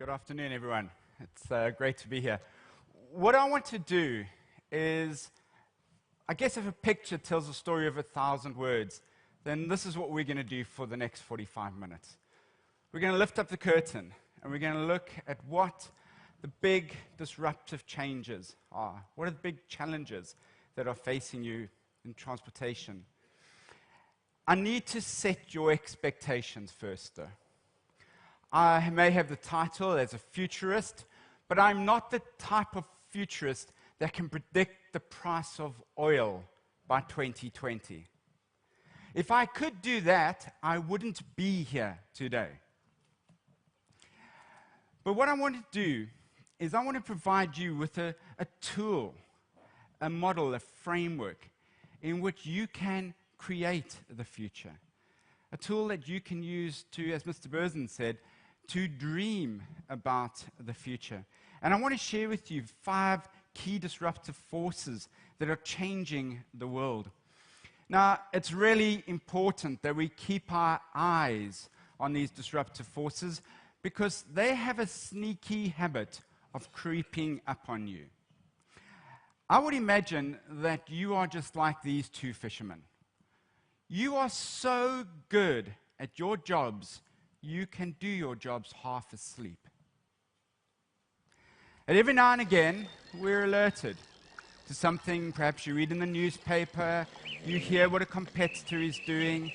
Good afternoon, everyone. It's great to be here. What I want to do is, I guess if a picture tells a story of 1,000 words, then this is what we're going to do for the next 45 minutes. We're going to lift up the curtain, and we're going to look at what the big disruptive changes are. What are the big challenges that are facing you in transportation? I need to set your expectations first, though. I may have the title as a futurist, but I'm not the type of futurist that can predict the price of oil by 2020. If I could do that, I wouldn't be here today. But what I want to do is I want to provide you with a tool, a model, a framework in which you can create the future. A tool that you can use to, as Mr. Burson said, to dream about the future. And I want to share with you 5 key disruptive forces that are changing the world. Now, it's really important that we keep our eyes on these disruptive forces because they have a sneaky habit of creeping up on you. I would imagine that you are just like these 2 fishermen. You are so good at your jobs, you can do your jobs half asleep. And every now and again, we're alerted to something. Perhaps you read in the newspaper, you hear what a competitor is doing,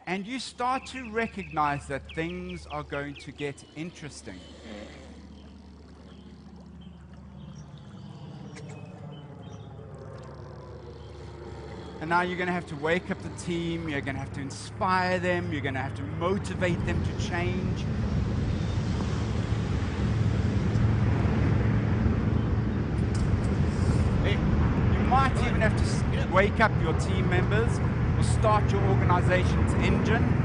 and you start to recognize that things are going to get interesting. And now you're going to have to wake up the team, you're going to have to inspire them, you're going to have to motivate them to change. You might even have to wake up your team members or start your organization's engine.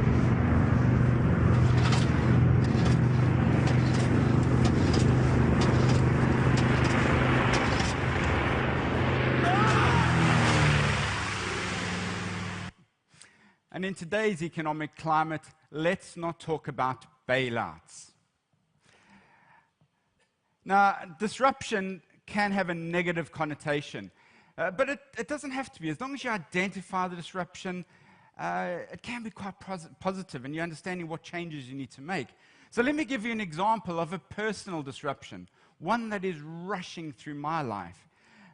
And in today's economic climate, let's not talk about bailouts. Now, disruption can have a negative connotation, but it doesn't have to be. As long as you identify the disruption, it can be quite positive, and you're understanding what changes you need to make. So let me give you an example of a personal disruption, one that is rushing through my life.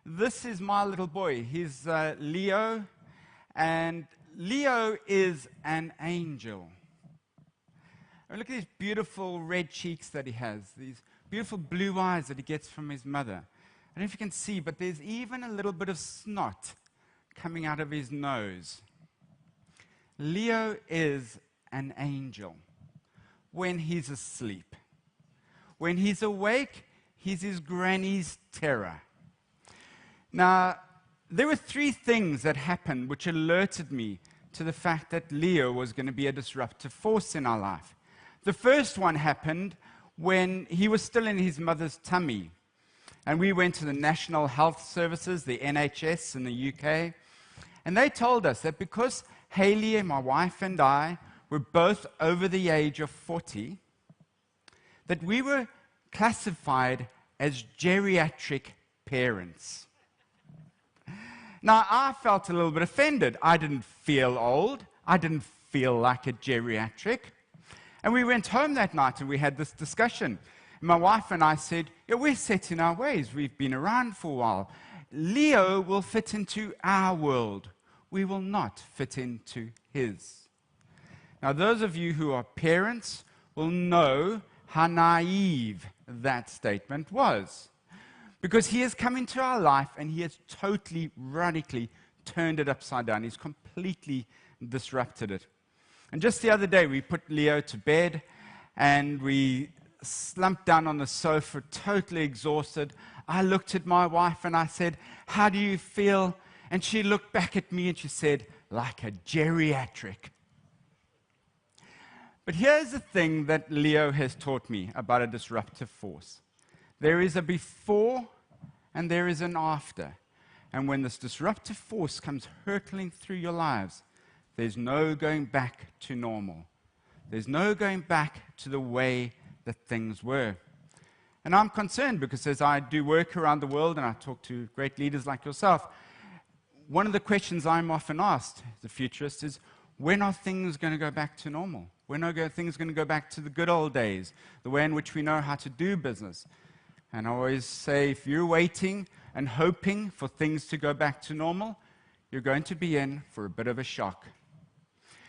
This is my little boy. He's Leo, and Leo is an angel. I mean, look at these beautiful red cheeks that he has, these beautiful blue eyes that he gets from his mother. I don't know if you can see, but there's even a little bit of snot coming out of his nose. Leo is an angel when he's asleep. When he's awake, he's his granny's terror. Now, there were 3 things that happened which alerted me to the fact that Leo was going to be a disruptive force in our life. The first one happened when he was still in his mother's tummy. And we went to the National Health Services, the NHS in the UK, and they told us that because Hayley, my wife, and I were both over the age of 40, that we were classified as geriatric parents. Now, I felt a little bit offended. I didn't feel old. I didn't feel like a geriatric. And we went home that night and we had this discussion. My wife and I said, yeah, we're set in our ways. We've been around for a while. Leo will fit into our world. We will not fit into his. Now, those of you who are parents will know how naive that statement was. Because he has come into our life and he has totally, radically turned it upside down. He's completely disrupted it. And just the other day, we put Leo to bed and we slumped down on the sofa, totally exhausted. I looked at my wife and I said, "How do you feel?" And she looked back at me and she said, "Like a geriatric." But here's the thing that Leo has taught me about a disruptive force. There is a before and there is an after. And when this disruptive force comes hurtling through your lives, there's no going back to normal. There's no going back to the way that things were. And I'm concerned because as I do work around the world and I talk to great leaders like yourself, one of the questions I'm often asked as a futurist is, when are things going to go back to normal? When are things going to go back to the good old days, the way in which we know how to do business? And I always say, if you're waiting and hoping for things to go back to normal, you're going to be in for a bit of a shock.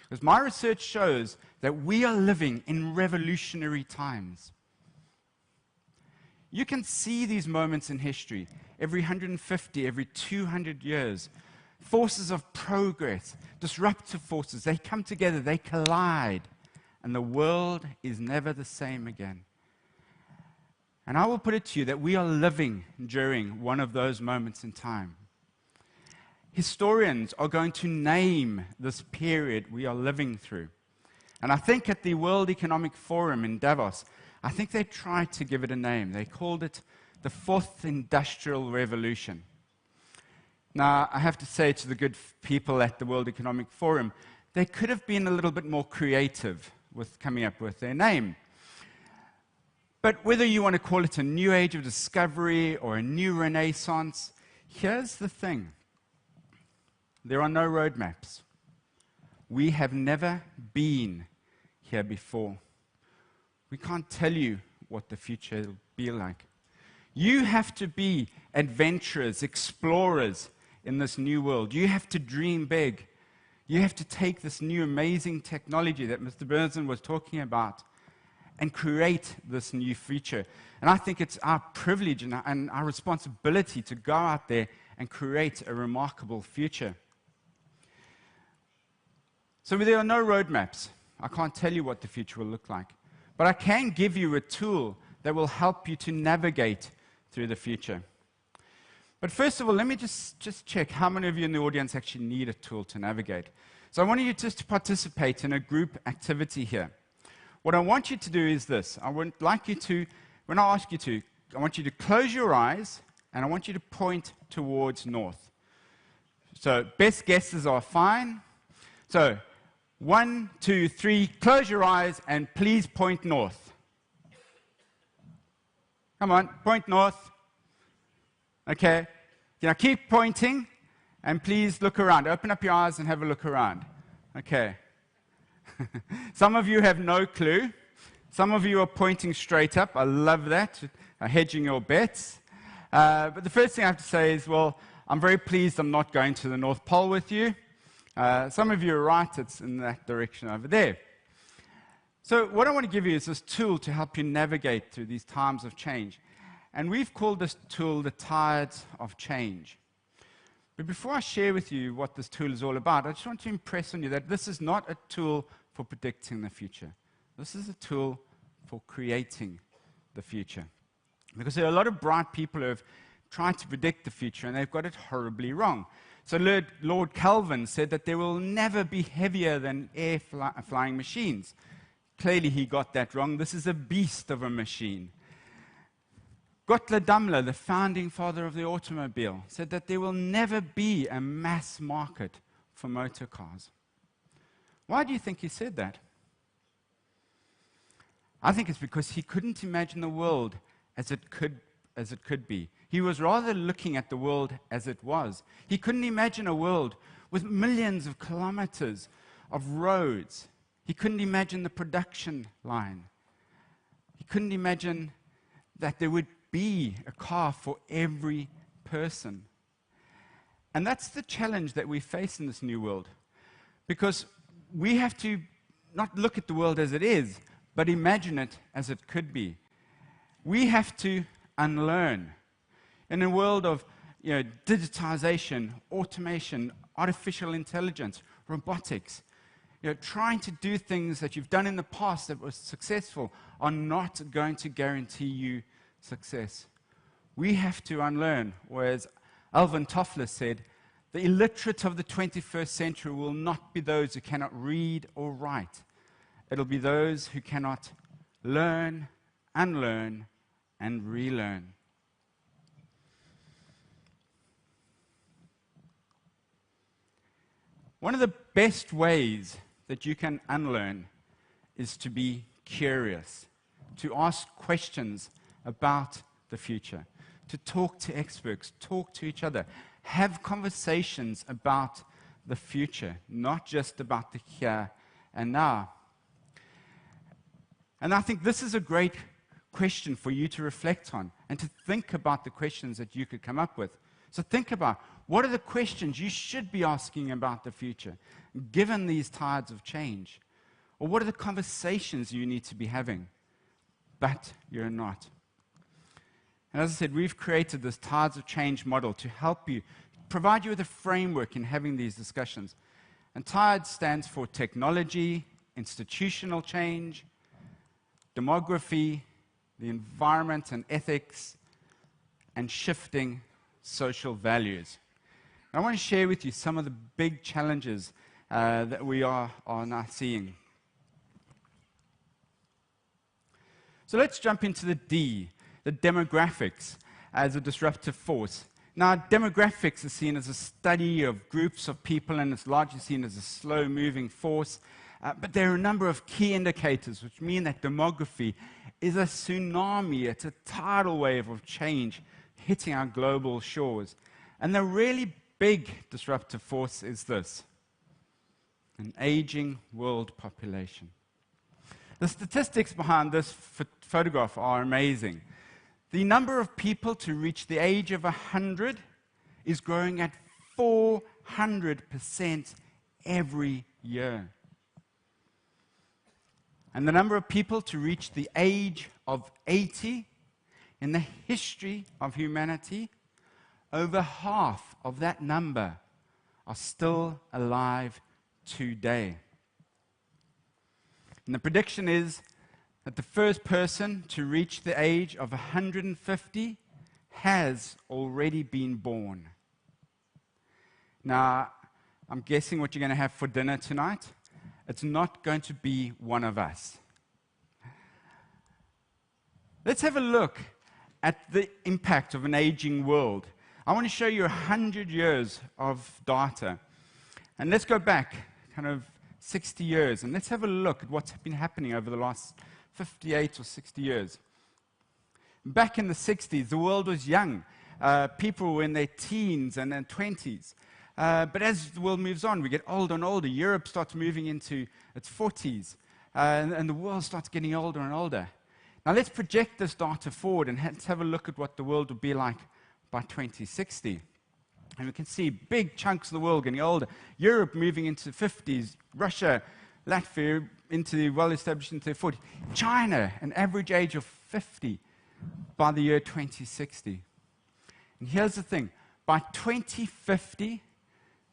Because my research shows that we are living in revolutionary times. You can see these moments in history, every 150, every 200 years. Forces of progress, disruptive forces, they come together, they collide, and the world is never the same again. And I will put it to you that we are living during one of those moments in time. Historians are going to name this period we are living through. And I think at the World Economic Forum in Davos, I think they tried to give it a name. They called it the Fourth Industrial Revolution. Now, I have to say to the good people at the World Economic Forum, they could have been a little bit more creative with coming up with their name. But whether you want to call it a new age of discovery or a new renaissance, here's the thing. There are no roadmaps. We have never been here before. We can't tell you what the future will be like. You have to be adventurers, explorers in this new world. You have to dream big. You have to take this new amazing technology that Mr. Bernsen was talking about and create this new future. And I think it's our privilege and our responsibility to go out there and create a remarkable future. So there are no roadmaps. I can't tell you what the future will look like. But I can give you a tool that will help you to navigate through the future. But first of all, let me just check how many of you in the audience actually need a tool to navigate. So I want you just to participate in a group activity here. What I want you to do is this. I would like you to, when I ask you to, I want you to close your eyes and I want you to point towards north. So best guesses are fine. So 1, 2, 3, close your eyes and please point north. Come on, point north. Okay, now keep pointing and please look around. Open up your eyes and have a look around. Okay. Some of you have no clue. Some of you are pointing straight up. I love that, hedging your bets. But the first thing I have to say is, well, I'm very pleased I'm not going to the North Pole with you. Some of you are right, it's in that direction over there. So what I want to give you is this tool to help you navigate through these times of change. And we've called this tool the Tides of Change. But before I share with you what this tool is all about, I just want to impress on you that this is not a tool for predicting the future. This is a tool for creating the future. Because there are a lot of bright people who have tried to predict the future and they've got it horribly wrong. So Lord Kelvin said that there will never be heavier than flying machines. Clearly he got that wrong. This is a beast of a machine. Gottlieb Daimler, the founding father of the automobile, said that there will never be a mass market for motor cars. Why do you think he said that? I think it's because he couldn't imagine the world as it could be. He was rather looking at the world as it was. He couldn't imagine a world with millions of kilometers of roads. He couldn't imagine the production line. He couldn't imagine that there would be a car for every person. And that's the challenge that we face in this new world. Because we have to not look at the world as it is, but imagine it as it could be. We have to unlearn. In a world of digitization, automation, artificial intelligence, robotics, trying to do things that you've done in the past that was successful are not going to guarantee you success. We have to unlearn, or as Alvin Toffler said, the illiterate of the 21st century will not be those who cannot read or write. It'll be those who cannot learn, unlearn, and relearn. One of the best ways that you can unlearn is to be curious, to ask questions about the future, to talk to experts, talk to each other, have conversations about the future, not just about the here and now. And I think this is a great question for you to reflect on and to think about the questions that you could come up with. So think about, what are the questions you should be asking about the future, given these tides of change? Or what are the conversations you need to be having, but you're not? And as I said, we've created this tides of change model to help you, provide you with a framework in having these discussions. And TIDES stands for technology, institutional change, demography, the environment and ethics, and shifting social values. And I want to share with you some of the big challenges that we are now seeing. So let's jump into the D, the demographics as a disruptive force. Now, demographics is seen as a study of groups of people, and it's largely seen as a slow-moving force. But there are a number of key indicators which mean that demography is a tsunami. It's a tidal wave of change hitting our global shores. And the really big disruptive force is this: an aging world population. The statistics behind this photograph are amazing. The number of people to reach the age of 100 is growing at 400% every year. And the number of people to reach the age of 80 in the history of humanity, over half of that number are still alive today. And the prediction is that the first person to reach the age of 150 has already been born. Now, I'm guessing what you're going to have for dinner tonight. It's not going to be one of us. Let's have a look at the impact of an aging world. I want to show you 100 years of data. And let's go back kind of 60 years, and let's have a look at what's been happening over the last 58 or 60 years. Back in the 60s, the world was young. People were in their teens and their 20s. But as the world moves on, we get older and older. Europe starts moving into its 40s, and the world starts getting older and older. Now let's project this data forward, and let's have a look at what the world will be like by 2060. And we can see big chunks of the world getting older. Europe moving into the 50s, Russia, Latvia into the well-established into the 40s. China, an average age of 50 by the year 2060. And here's the thing, by 2050,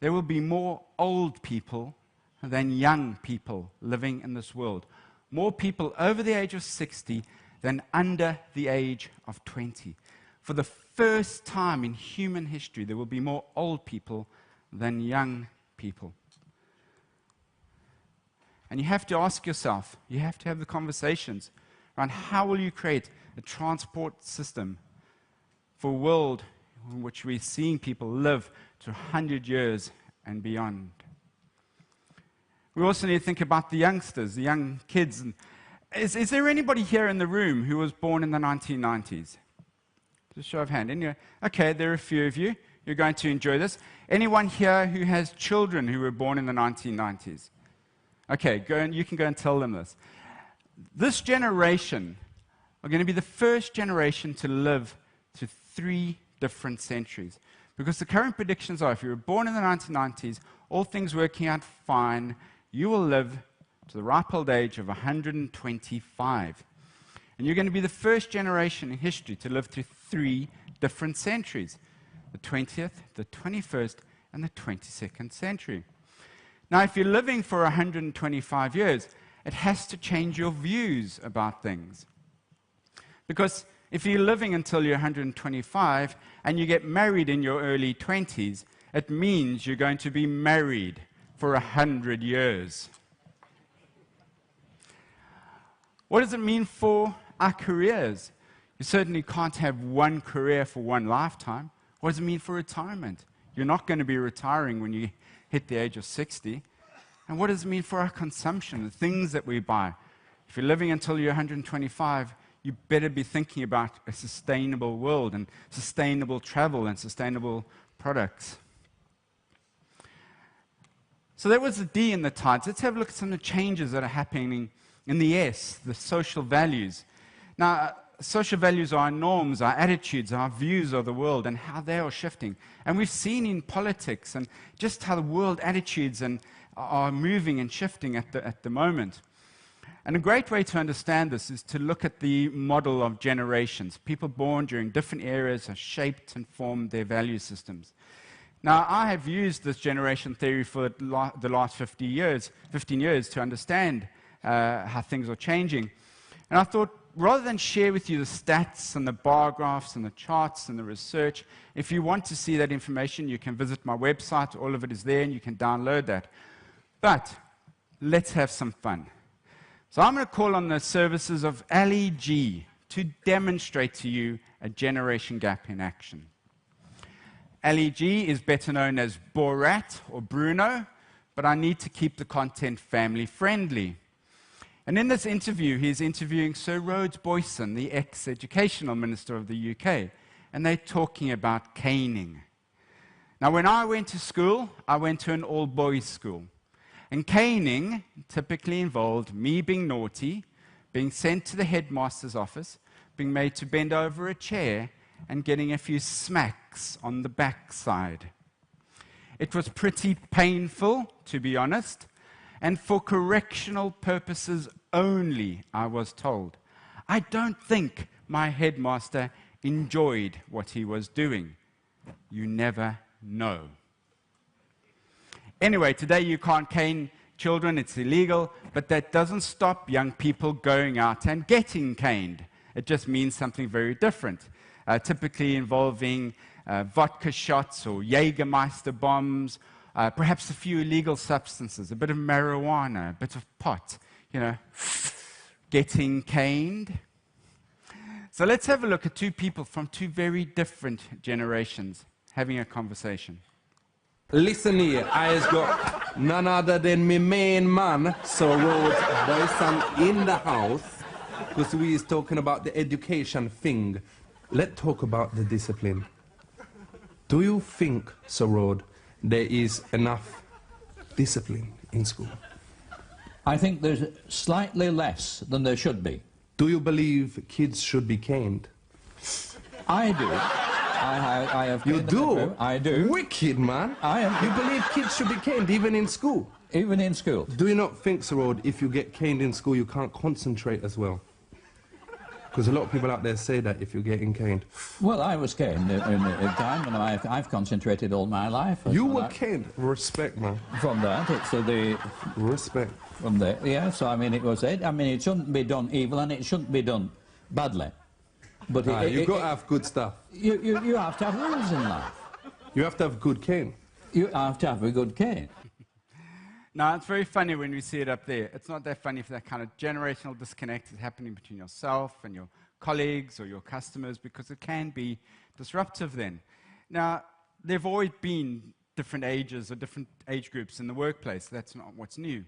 there will be more old people than young people living in this world. More people over the age of 60 than under the age of 20. For the first time in human history, there will be more old people than young people. And you have to ask yourself, you have to have the conversations around how will you create a transport system for a world in which we're seeing people live to 100 years and beyond. We also need to think about the youngsters, the young kids. And is there anybody here in the room who was born in the 1990s? Just show of hand. Okay, there are a few of you. You're going to enjoy this. Anyone here who has children who were born in the 1990s? Okay, you can go and tell them this. This generation are going to be the first generation to live to 3 different centuries. Because the current predictions are, if you were born in the 1990s, all things working out fine, you will live to the ripe old age of 125. And you're going to be the first generation in history to live through 3 different centuries: the 20th, the 21st, and the 22nd century. Now, if you're living for 125 years, it has to change your views about things. Because if you're living until you're 125 and you get married in your early 20s, it means you're going to be married for 100 years. What does it mean for our careers? You certainly can't have one career for one lifetime. What does it mean for retirement? You're not going to be retiring when you hit the age of 60. And what does it mean for our consumption, the things that we buy? If you're living until you're 125, you better be thinking about a sustainable world and sustainable travel and sustainable products. So that was the D in the tides. Let's have a look at some of the changes that are happening in the S, the social values. Now, social values are our norms, our attitudes, our views of the world, and how they are shifting. And we've seen in politics and just how the world attitudes are moving and shifting at the moment. And a great way to understand this is to look at the model of generations. People born during different eras have shaped and formed their value systems. Now, I have used this generation theory for the last 15 years to understand how things are changing. And I thought, rather than share with you the stats and the bar graphs and the charts and the research, if you want to see that information, you can visit my website. All of it is there, and you can download that. But let's have some fun. So I'm going to call on the services of LDz to demonstrate to you a generation gap in action. LDz is better known as Borat or Bruno, but I need to keep the content family friendly. And in this interview, he's interviewing Sir Rhodes Boyson, the ex-educational minister of the UK, and they're talking about caning. Now, when I went to school, I went to an all-boys school. And caning typically involved me being naughty, being sent to the headmaster's office, being made to bend over a chair, and getting a few smacks on the backside. It was pretty painful, to be honest, and for correctional purposes only, I was told. I don't think my headmaster enjoyed what he was doing. You never know. Anyway, today you can't cane children, it's illegal, but that doesn't stop young people going out and getting caned. It just means something very different, typically involving vodka shots or Jägermeister bombs, perhaps a few illegal substances, a bit of marijuana, a bit of pot, getting caned. So let's have a look at two people from two very different generations having a conversation. Listen here, I've got none other than my main man, Sir Rhodes Boyson, in the house, because we is talking about the education thing. Let's talk about the discipline. Do you think, Sir Rhodes, there is enough discipline in school? I think there's slightly less than there should be. Do you believe kids should be caned? I do. I have. You do? I do. Wicked, man. I am. You believe kids should be caned even in school? Even in school. Do you not think, Sir Rhodes, if you get caned in school, you can't concentrate as well? Because a lot of people out there say that if you're getting caned. Well, I was caned in a time, and I've concentrated all my life. You were caned. Respect, man. From that, it's the... Respect. From there, yeah, so I mean, it was it. I mean, it shouldn't be done evil, and it shouldn't be done badly. But you've got to have good stuff. You have to have rules in life. You have to have good cane. You have to have a good cane. Now, it's very funny when we see it up there. It's not that funny if that kind of generational disconnect is happening between yourself and your colleagues or your customers, because it can be disruptive then. Now, there have always been different ages or different age groups in the workplace. That's not what's new.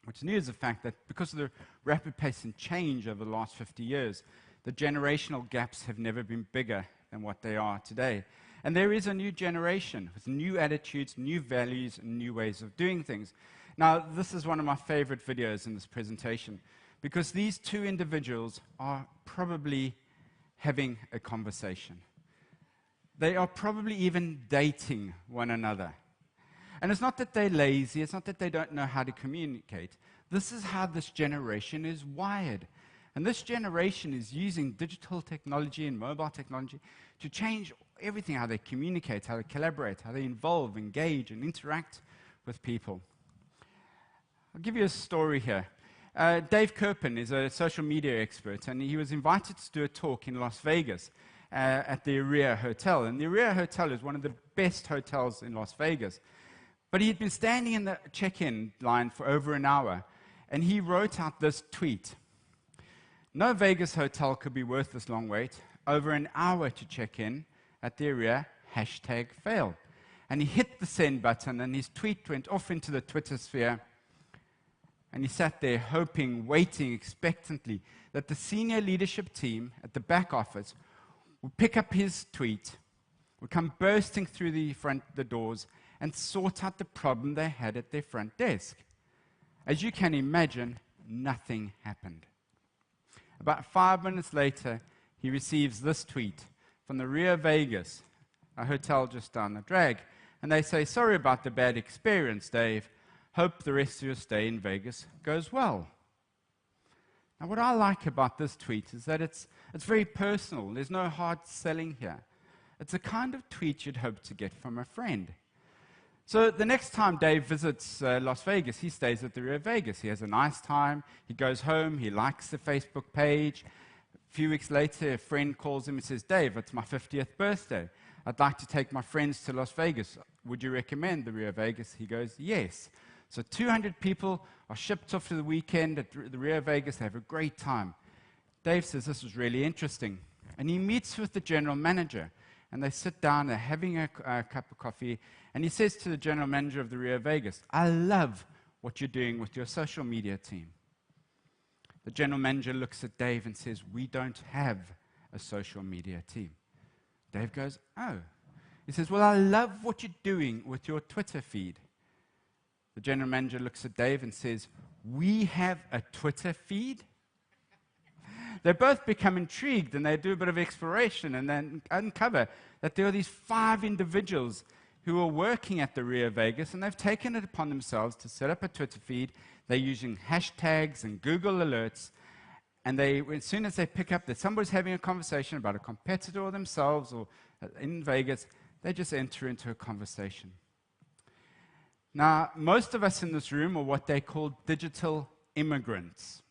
What's new is the fact that because of the rapid pace and change over the last 50 years, the generational gaps have never been bigger than what they are today. And there is a new generation with new attitudes, new values, and new ways of doing things. Now, this is one of my favorite videos in this presentation, because these two individuals are probably having a conversation. They are probably even dating one another. And it's not that they're lazy, it's not that they don't know how to communicate. This is how this generation is wired. And this generation is using digital technology and mobile technology to change everything, how they communicate, how they collaborate, how they involve, engage, and interact with people. I'll give you a story here. Dave Kirpin is a social media expert, and he was invited to do a talk in Las Vegas at the Aria Hotel. And the Aria Hotel is one of the best hotels in Las Vegas. But he had been standing in the check-in line for over an hour, and he wrote out this tweet. No Vegas hotel could be worth this long wait. Over an hour to check in at the Aria, #fail. And he hit the send button, and his tweet went off into the Twitter sphere. And he sat there hoping, waiting expectantly that the senior leadership team at the back office would pick up his tweet, would come bursting through the doors and sort out the problem they had at their front desk. As you can imagine, nothing happened. About 5 minutes later, he receives this tweet from the Rio Vegas, a hotel just down the drag, and they say, "Sorry about the bad experience, Dave. Hope the rest of your stay in Vegas goes well." Now, what I like about this tweet is that it's very personal. There's no hard selling here. It's the kind of tweet you'd hope to get from a friend. So the next time Dave visits Las Vegas, he stays at the Rio Vegas. He has a nice time. He goes home. He likes the Facebook page. A few weeks later, a friend calls him and says, "Dave, it's my 50th birthday. I'd like to take my friends to Las Vegas. Would you recommend the Rio Vegas?" He goes, "Yes." So 200 people are shipped off to the weekend at the Rio Vegas. They have a great time. Dave says, "This was really interesting." And he meets with the general manager. And they sit down, they're having a cup of coffee. And he says to the general manager of the Rio Vegas, "I love what you're doing with your social media team." The general manager looks at Dave and says, "We don't have a social media team." Dave goes, "Oh." He says, "Well, I love what you're doing with your Twitter feed." The general manager looks at Dave and says, "We have a Twitter feed?" They both become intrigued, and they do a bit of exploration and then uncover that there are these 5 individuals who are working at the Rio Vegas, and they've taken it upon themselves to set up a Twitter feed. They're using hashtags and Google alerts, and as soon as they pick up that somebody's having a conversation about a competitor or themselves or in Vegas, they just enter into a conversation. Now, most of us in this room are what they call digital immigrants.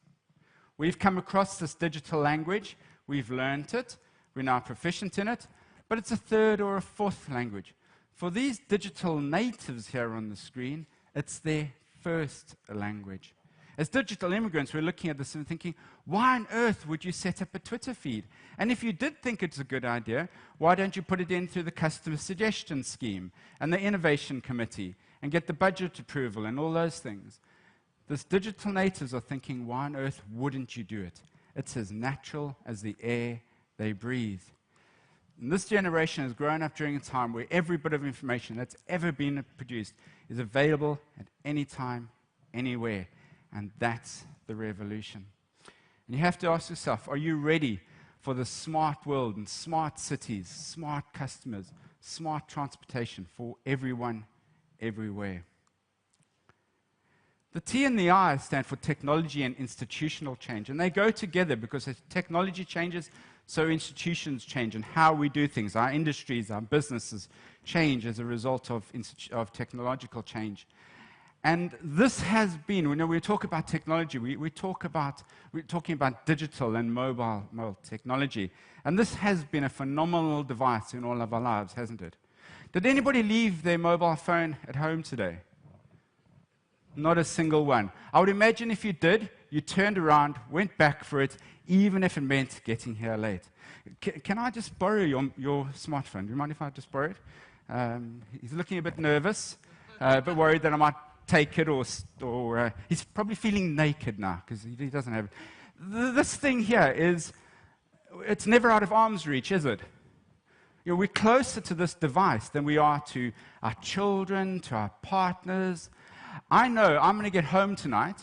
We've come across this digital language, we've learned it, we're now proficient in it, but it's a 3rd or a 4th language. For these digital natives here on the screen, it's their first language. As digital immigrants, we're looking at this and thinking, why on earth would you set up a Twitter feed? And if you did think it's a good idea, why don't you put it in through the customer suggestion scheme and the innovation committee and get the budget approval and all those things? These digital natives are thinking, why on earth wouldn't you do it? It's as natural as the air they breathe. And this generation has grown up during a time where every bit of information that's ever been produced is available at any time, anywhere. And that's the revolution. And you have to ask yourself, are you ready for the smart world and smart cities, smart customers, smart transportation for everyone, everywhere? The T and the I stand for technology and institutional change, and they go together because as technology changes, so institutions change, and how we do things. Our industries, our businesses change as a result of technological change. And this has been, when we talk about technology, we're talking about digital and mobile technology, and this has been a phenomenal device in all of our lives, hasn't it? Did anybody leave their mobile phone at home today? Not a single one. I would imagine if you did, you turned around, went back for it, even if it meant getting here late. Can I just borrow your smartphone? Do you mind if I just borrow it? He's looking a bit nervous, a bit worried that I might take it, or he's probably feeling naked now because he doesn't have it. This thing here it's never out of arm's reach, is it? You know, we're closer to this device than we are to our children, to our partners. I know I'm going to get home tonight,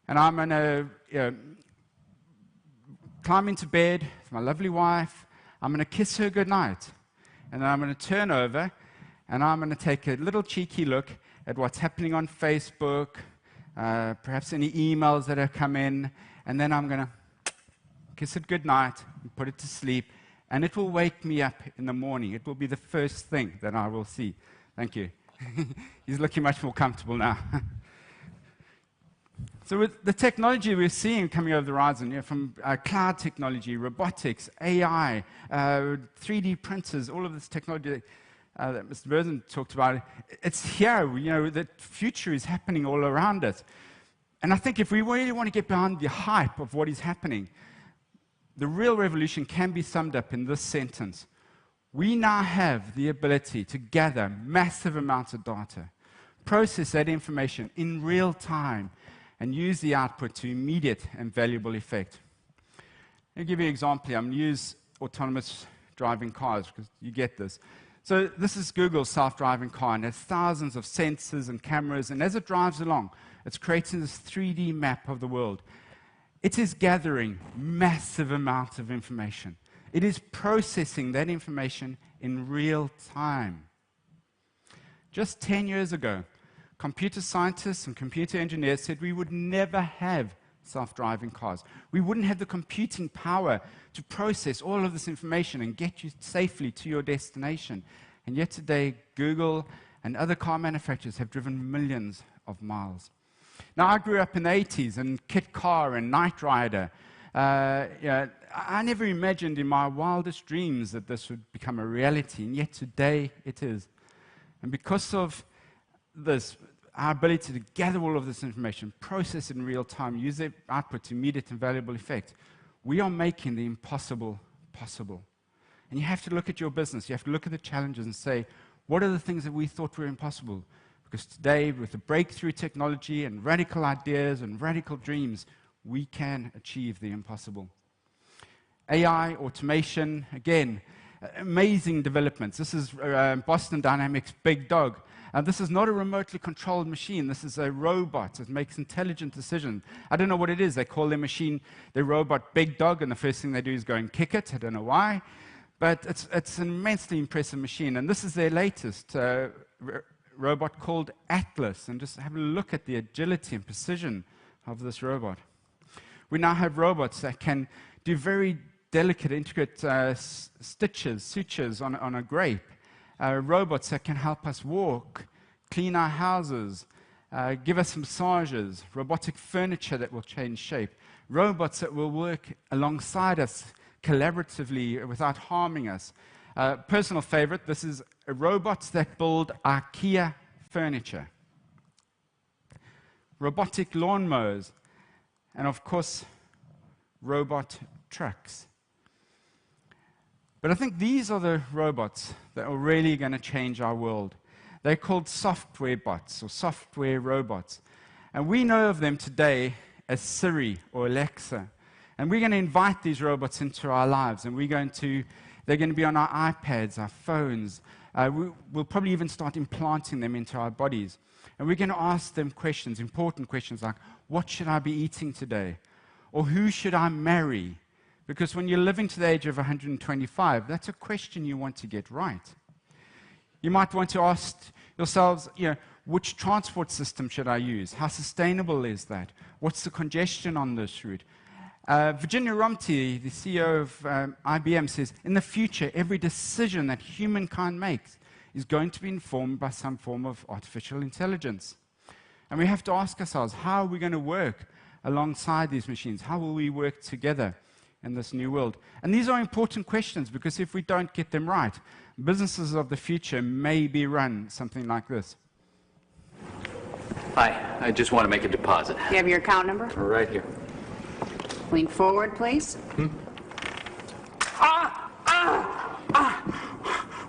and I'm going to climb into bed with my lovely wife. I'm going to kiss her goodnight, and then I'm going to turn over, and I'm going to take a little cheeky look at what's happening on Facebook, perhaps any emails that have come in, and then I'm going to kiss it goodnight and put it to sleep, and it will wake me up in the morning. It will be the first thing that I will see. Thank you. He's looking much more comfortable now. So with the technology we're seeing coming over the horizon, from cloud technology, robotics, AI, 3D printers, all of this technology that Mr. Burton talked about, it's here. The future is happening all around us. And I think if we really want to get behind the hype of what is happening, the real revolution can be summed up in this sentence. We now have the ability to gather massive amounts of data, process that information in real time, and use the output to immediate and valuable effect. I'll give you an example here. I'm going to use autonomous driving cars because you get this. So this is Google's self-driving car, and it has thousands of sensors and cameras, and as it drives along, it's creating this 3D map of the world. It is gathering massive amounts of information. It is processing that information in real time. Just 10 years ago, computer scientists and computer engineers said we would never have self-driving cars. We wouldn't have the computing power to process all of this information and get you safely to your destination. And yet today, Google and other car manufacturers have driven millions of miles. Now, I grew up in the 80s, and Kit Car and Knight Rider. I never imagined in my wildest dreams that this would become a reality, and yet today it is. And because of this, our ability to gather all of this information, process it in real time, use the output to immediate and valuable effect, we are making the impossible possible. And you have to look at your business, you have to look at the challenges and say, what are the things that we thought were impossible? Because today, with the breakthrough technology and radical ideas and radical dreams, we can achieve the impossible. AI, automation, again, amazing developments. This is Boston Dynamics' Big Dog. This is not a remotely controlled machine. This is a robot that makes intelligent decisions. I don't know what it is. They call their machine, their robot, Big Dog, and the first thing they do is go and kick it. I don't know why. But it's an immensely impressive machine. And this is their latest robot called Atlas. And just have a look at the agility and precision of this robot. We now have robots that can do very delicate, intricate sutures on a grape. Robots that can help us walk, clean our houses, give us massages, robotic furniture that will change shape, robots that will work alongside us collaboratively without harming us. Personal favorite, this is robots that build IKEA furniture, robotic lawnmowers, and of course, robot trucks. But I think these are the robots that are really going to change our world. They're called software bots or software robots. And we know of them today as Siri or Alexa. And we're going to invite these robots into our lives. And they're going to be on our iPads, our phones. We'll probably even start implanting them into our bodies. And we're going to ask them questions, important questions like, what should I be eating today? Or who should I marry? Because when you're living to the age of 125, that's a question you want to get right. You might want to ask yourselves, which transport system should I use? How sustainable is that? What's the congestion on this route? Virginia Romty, the CEO of IBM, says, in the future, every decision that humankind makes is going to be informed by some form of artificial intelligence. And we have to ask ourselves, how are we going to work alongside these machines? How will we work together in this new world? And these are important questions, because if we don't get them right, businesses of the future may be run something like this. Hi, I just want to make a deposit. You have your account number? Right here. Lean forward, please.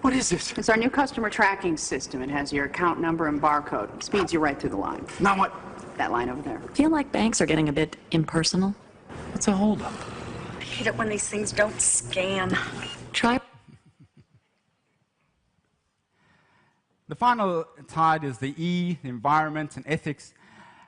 What is this? It's our new customer tracking system. It has your account number and barcode. It speeds you right through the line. Now what? That line over there. Feel like banks are getting a bit impersonal? It's a holdup. I hate it when these things don't scan. Try. The final tide is the E, the environment and ethics.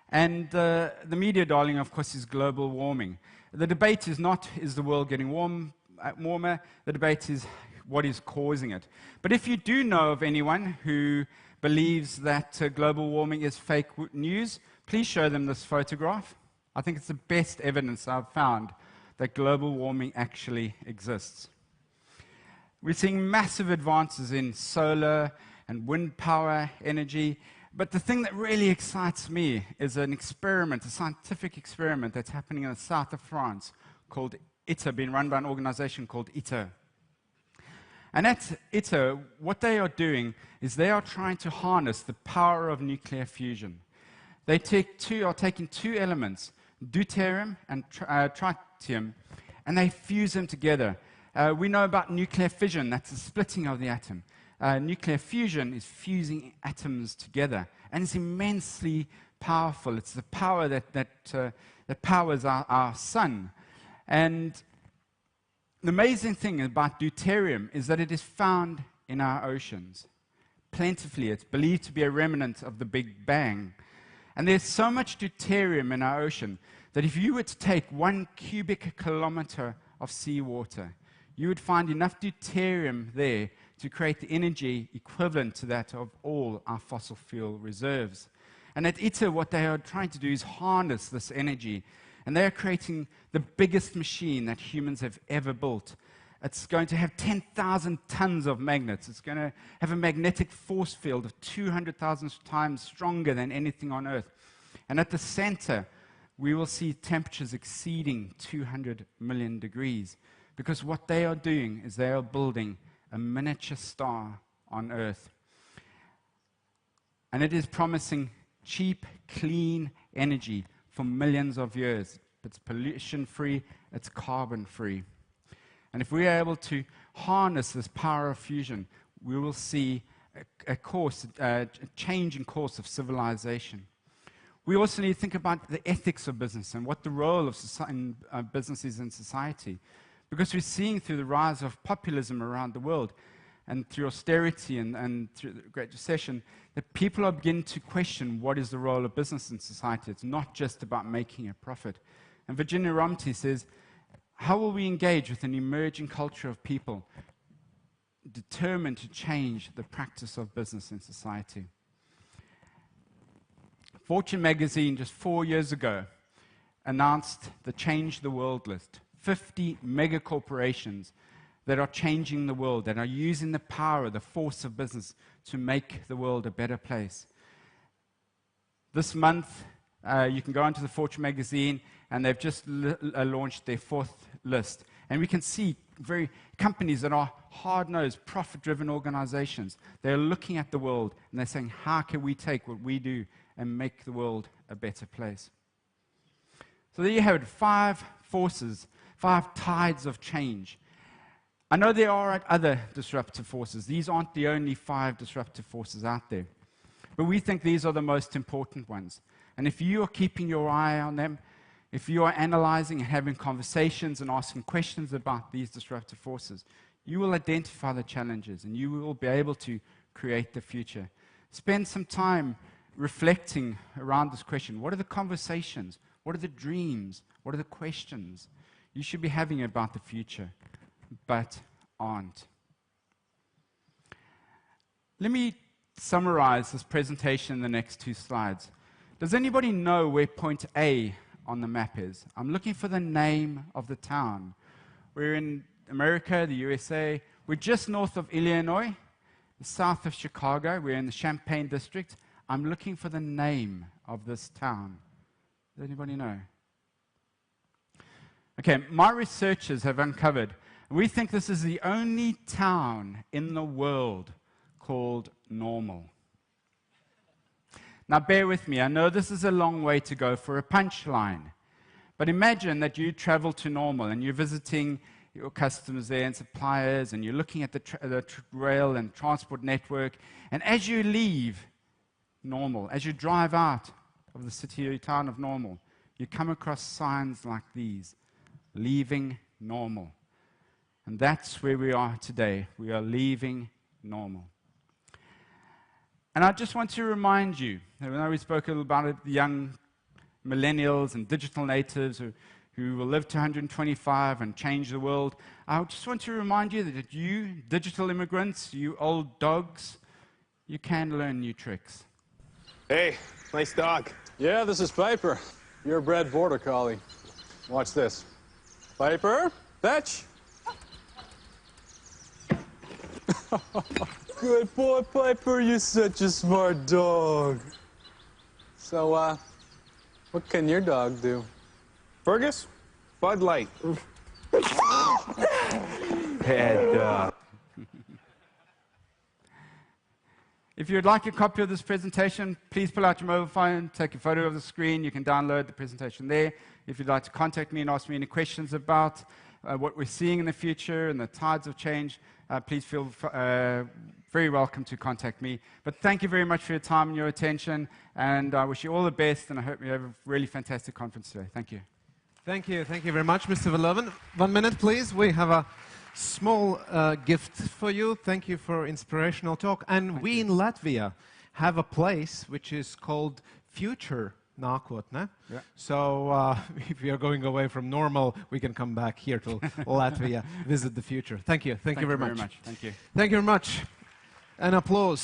And the media darling, of course, is global warming. The debate is not, is the world getting warmer? The debate is, what is causing it? But if you do know of anyone who believes that global warming is fake news, please show them this photograph. I think it's the best evidence I've found that global warming actually exists. We're seeing massive advances in solar and wind power energy, but the thing that really excites me is an experiment, a scientific experiment that's happening in the south of France called ITER, being run by an organization called ITER. And at ITER, what they are doing is they are trying to harness the power of nuclear fusion. They are taking two elements, deuterium and tritium, and they fuse them together. We know about nuclear fission, that's the splitting of the atom. Nuclear fusion is fusing atoms together, and it's immensely powerful. It's the power that powers our sun. And the amazing thing about deuterium is that it is found in our oceans plentifully. It's believed to be a remnant of the Big Bang. And there's so much deuterium in our ocean that if you were to take 1 cubic kilometer of seawater, you would find enough deuterium there to create the energy equivalent to that of all our fossil fuel reserves. And at ITER, what they are trying to do is harness this energy. And they are creating the biggest machine that humans have ever built. It's going to have 10,000 tons of magnets. It's going to have a magnetic force field of 200,000 times stronger than anything on Earth. And at the center, we will see temperatures exceeding 200 million degrees. Because what they are doing is they are building a miniature star on Earth. And it is promising cheap, clean energy for millions of years. It's pollution-free, it's carbon-free. And if we are able to harness this power of fusion, we will see a change in course of civilization. We also need to think about the ethics of business and what the role of business is in society. Because we're seeing through the rise of populism around the world and through austerity and through the Great Recession, that people are beginning to question what is the role of business in society. It's not just about making a profit. And Virginia Romney says, how will we engage with an emerging culture of people determined to change the practice of business in society? Fortune magazine, just 4 years ago, announced the Change the World list. 50 mega corporations that are changing the world, that are using the power, the force of business to make the world a better place. This month, you can go onto the Fortune magazine, and they've just launched their 4th list. And we can see companies that are hard-nosed, profit-driven organizations. They're looking at the world, and they're saying, how can we take what we do and make the world a better place? So there you have it, 5 forces, 5 tides of change. I know there are other disruptive forces. These aren't the only 5 disruptive forces out there. But we think these are the most important ones. And if you are keeping your eye on them, if you are analyzing and having conversations and asking questions about these disruptive forces, you will identify the challenges and you will be able to create the future. Spend some time reflecting around this question. What are the conversations? What are the dreams? What are the questions you should be having about the future, but aren't? Let me summarize this presentation in the next 2 slides. Does anybody know where point A on the map is? I'm looking for the name of the town. We're in America, the USA. We're just north of Illinois, south of Chicago. We're in the Champaign district. I'm looking for the name of this town. Does anybody know? Okay, my researchers have uncovered, we think this is the only town in the world called Normal. Now bear with me, I know this is a long way to go for a punchline, but imagine that you travel to Normal and you're visiting your customers there and suppliers, and you're looking at the rail and transport network, and as you leave Normal, as you drive out of the city or town of Normal, you come across signs like these, leaving Normal. And that's where we are today. We are leaving Normal. And I just want to remind you, I know we spoke a little about it, the young millennials and digital natives who will live to 125 and change the world. I just want to remind you that you, digital immigrants, you old dogs, you can learn new tricks. Hey, nice dog. Yeah, this is Piper. You're a bred border collie. Watch this. Piper, fetch. Good boy, Piper. You're such a smart dog. So, what can your dog do? Fergus, Bud Light. Bad dog. If you'd like a copy of this presentation, please pull out your mobile phone, take a photo of the screen. You can download the presentation there. If you'd like to contact me and ask me any questions about what we're seeing in the future and the tides of change, please feel very welcome to contact me. But thank you very much for your time and your attention, and I wish you all the best, and I hope you have a really fantastic conference today. Thank you. Thank you very much, Mr. Verleuven. 1 minute, please. We have a small gift for you. Thank you for inspirational talk. And we in Latvia have a place which is called Future Nākotne. Yeah. So if you are going away from normal, we can come back here to Latvia, visit the future. Thank you. Thank you very much. Thank you. Thank you very much. An applause.